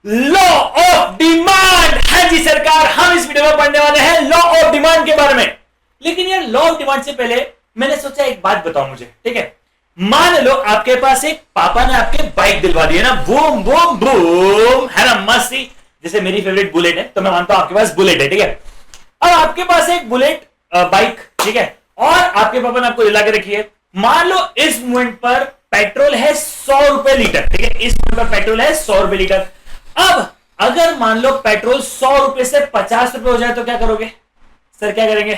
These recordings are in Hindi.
Law of demand. हाँ जी सरकार, हम इस वीडियो में पढ़ने वाले हैं लॉ ऑफ डिमांड के बारे में। लेकिन यार लॉ ऑफ डिमांड से पहले मैंने सोचा एक बात बताओ मुझे, ठीक है। मान लो आपके पास एक पापा ने आपके बाइक दिलवा दी है ना, बूम बूम बूम, है ना, मस्त सी। जैसे मेरी फेवरेट बुलेट है, तो मैं मानता हूं आपके पास बुलेट है, ठीक है। अब आपके पास एक बुलेट बाइक, ठीक है, और आपके पापा ने आपको दिला के रखी है। मान लो इस मोमेंट पर पेट्रोल है 100 रुपए लीटर, ठीक है, इस मोमेंट पर पेट्रोल है 100 रुपए लीटर। अब अगर मान लो पेट्रोल 100 रुपए से 50 रुपए हो जाए तो क्या करोगे सर? क्या करेंगे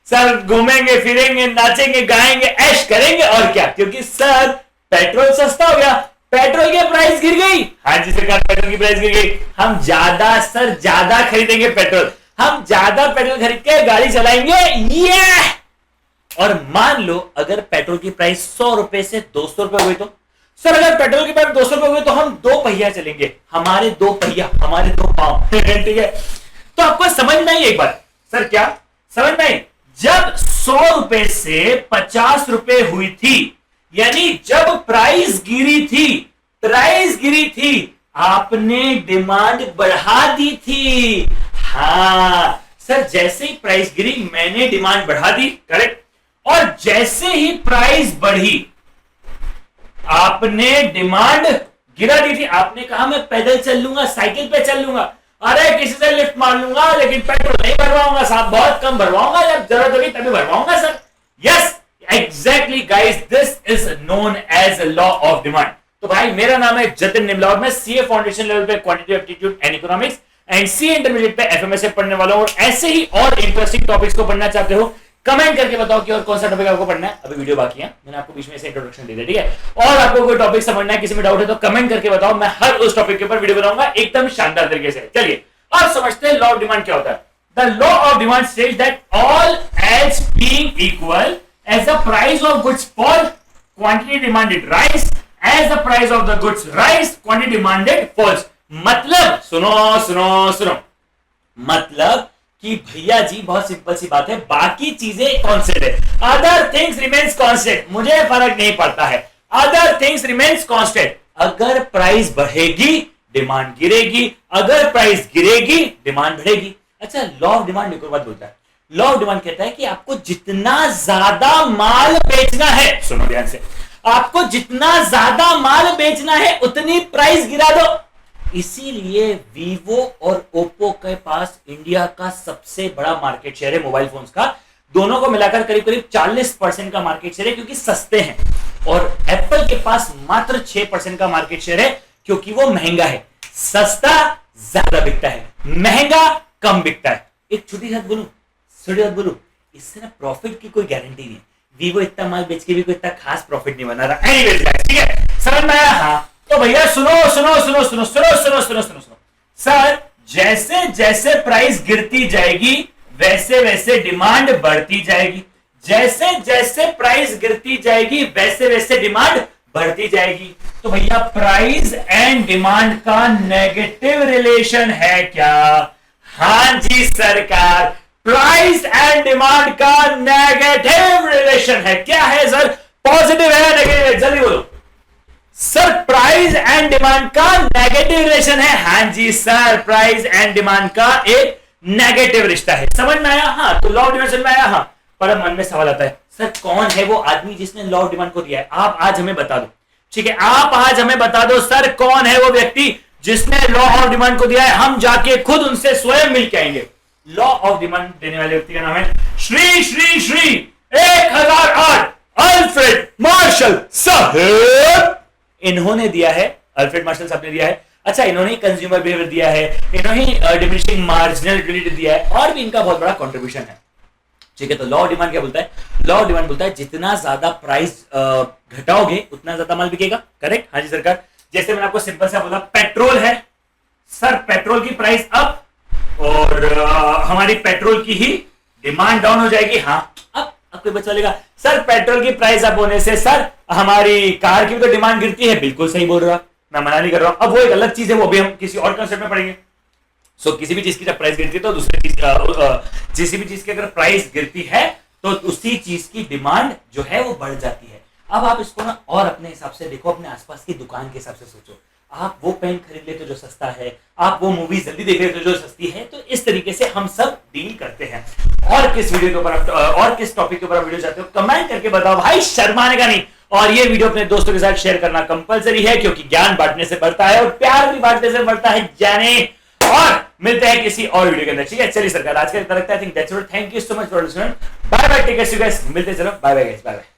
सर? घूमेंगे फिरेंगे, नाचेंगे गाएंगे, ऐश करेंगे, और क्या, क्योंकि सर पेट्रोल सस्ता हो गया, पेट्रोल की प्राइस गिर गई। हाँ जी सरकार, पेट्रोल की प्राइस गिर गई, हम ज्यादा खरीदेंगे पेट्रोल, हम ज्यादा पेट्रोल खरीद के गाड़ी चलाएंगे, ये। और मान लो अगर पेट्रोल की प्राइस 100 रुपए से 200 रुपए हुई तो सर, अगर पेट्रोल की प्राइस 200 रुपए हुई तो हम 2 पहिया चलेंगे, हमारे 2 पहिया, हमारे 2 पांव, ठीक है। तो आपको समझ में आई एक बात सर? क्या समझ में आई? जब 100 रुपए से 50 रुपए हुई थी, यानी जब प्राइस गिरी थी, आपने डिमांड बढ़ा दी थी। हाँ सर, जैसे ही प्राइस गिरी मैंने डिमांड बढ़ा दी, करेक्ट। और जैसे ही प्राइस बढ़ी आपने डिमांड गिरा दी थी। आपने कहा मैं पैदल चल लूंगा, साइकिल पे चल लूंगा, अरे किसी से लिफ्ट मार लूंगा, लेकिन पेट्रोल नहीं भरवाऊंगा साहब, बहुत कम भरवाऊंगा, जब जरूरत होगी तभी भरवाऊंगा sir. Yes exactly guys, this is known as law of demand. तो भाई मेरा नाम है जतिन निमला और मैं सीए फाउंडेशन लेवल पे quantity aptitude and economics and CA intermediate पे एफएमएस पढ़ने वाला हूं। और ऐसे ही और इंटरेस्टिंग टॉपिक्स को पढ़ना चाहते हो, कमेंट करके बताओ कि और कौन सा टॉपिक आपको पढ़ना है। अभी वीडियो बाकी है, मैंने आपको बीच में से इंट्रोडक्शन दे दिया, ठीक है। और आपको कोई टॉपिक समझना है, किसी में डाउट है तो कमेंट करके बताओ, मैं हर उस टॉपिक के ऊपर वीडियो बनाऊंगा एकदम शानदार तरीके से। चलिए अब समझते हैं लॉ ऑफ डिमांड क्या होता है। The law of demand says that all as being equal, as the price of goods fall, quantity demanded rise, as the price of the goods rise, quantity demanded falls. मतलब सुनो, मतलब कि भैया जी बहुत सिंपल सी बात है, बाकी चीजें कांस्टेंट है, अदर थिंग्स रिमेन्स कांस्टेंट, मुझे फर्क नहीं पड़ता है, अदर थिंग्स रिमेन्स कांस्टेंट। अगर प्राइस बढ़ेगी डिमांड गिरेगी, अगर प्राइस गिरेगी डिमांड बढ़ेगी। अच्छा, लॉ ऑफ डिमांड एक और बात बोलता है। लॉ ऑफ डिमांड कहता है कि आपको जितना ज्यादा माल बेचना है, सुनो ध्यान से, आपको जितना ज्यादा माल बेचना है उतनी प्राइस गिरा दो। इसीलिए वीवो और ओप्पो के पास इंडिया का सबसे बड़ा मार्केट शेयर है मोबाइल फोन्स का। दोनों को मिलाकर करीब करीब 40% का मार्केट शेयर है, क्योंकि सस्ते हैं। और एप्पल के पास मात्र 6% का मार्केट शेयर है, क्योंकि वो महंगा है। सस्ता ज्यादा बिकता है, महंगा कम बिकता है। एक छोटी बात बोलूं, इससे ना प्रॉफिट की कोई गारंटी नहीं है। वीवो इतना माल बेच के भी कोई इतना खास प्रॉफिट नहीं बना रहा। एनीवेज गाइस, ठीक है, समझ में आया? हाँ तो भैया सुनो, सर जैसे जैसे प्राइस गिरती जाएगी वैसे वैसे डिमांड बढ़ती जाएगी, जैसे जैसे प्राइस गिरती जाएगी वैसे वैसे डिमांड बढ़ती जाएगी। तो भैया प्राइस एंड डिमांड का नेगेटिव रिलेशन है क्या? हाँ जी सरकार, प्राइस एंड डिमांड का नेगेटिव रिलेशन है। क्या है सर? पॉजिटिव है नेगेटिव? जल्दी बोलो सर। प्राइस एंड डिमांड का नेगेटिव रिलेशन है। हाँ जी सर, प्राइस एंड डिमांड का एक नेगेटिव रिश्ता है। समझ में आया? हाँ, तो लॉ ऑफ डिमांड समझ में आया? हाँ। पर मन में सवाल आता है, सर कौन है वो आदमी जिसने लॉ ऑफ डिमांड को दिया है? आप आज हमें बता दो, ठीक है, आप आज हमें बता दो सर, कौन है वो व्यक्ति जिसने लॉ ऑफ डिमांड को दिया है? हम जाके खुद उनसे स्वयं मिल के आएंगे। लॉ ऑफ डिमांड देने वाले व्यक्ति का नाम है श्री 1008 अल्फ्रेड मार्शल साहब। इन्होंने दिया है, अल्फ्रेड मार्शल साहब ने दिया है। अच्छा, इन्होंने कंज्यूमर बिहेवियर दिया है, इन्होंने डिमिनिशिंग मार्जिनल यूटिलिटी दिया है, और भी इनका बहुत बड़ा कंट्रीब्यूशन है, ठीक है। तो लॉ ऑफ डिमांड क्या बोलता है? लॉ ऑफ डिमांड बोलता है जितना ज्यादा प्राइस घटाओगे उतना ज्यादा माल बिकेगा, करेक्ट? हाँ जी सरकार। जैसे मैंने आपको सिंपल सा बोला, पेट्रोल है सर, पेट्रोल की प्राइस अप और हमारी पेट्रोल की ही डिमांड डाउन हो जाएगी। हाँ, अब कोई बच्चा बोलेगा सर पेट्रोल की प्राइस अप होने से सर हमारी कार की भी तो डिमांड गिरती है। बिल्कुल सही बोल रहा, मैं मना नहीं कर रहा हूं। अब वो एक अलग चीज है, वो भी हम किसी और कंसेप्ट में पढ़ेंगे। सो किसी भी चीज की जब प्राइस गिरती है तो दूसरी चीज, किसी भी चीज की अगर प्राइस गिरती है तो उसी चीज की डिमांड जो है वो बढ़ जाती है। अब आप इसको ना और अपने हिसाब से देखो, अपने आसपास की दुकान के हिसाब से सोचो। आप वो पेन खरीद लेते हो जो सस्ता है, आप वो मूवी जल्दी देख लेते हो जो सस्ती है। तो इस तरीके से हम सब डील करते हैं। और किस वीडियो के ऊपर और किस टॉपिक के ऊपर वीडियो चाहते हो कमेंट करके बताओ भाई, शर्माने का नहीं। और ये वीडियो अपने दोस्तों के साथ शेयर करना कंपलसरी है, क्योंकि ज्ञान बांटने से बढ़ता है और प्यार भी बांटने से बढ़ता है। जाने और मिलते हैं किसी और वीडियो के अंदर, ठीक है। चलिए सरकार, आज के लिए लगता है, I think that's all. Thank you so much for listening. Bye bye, take care, मिलते चलो, bye bye guys, bye bye.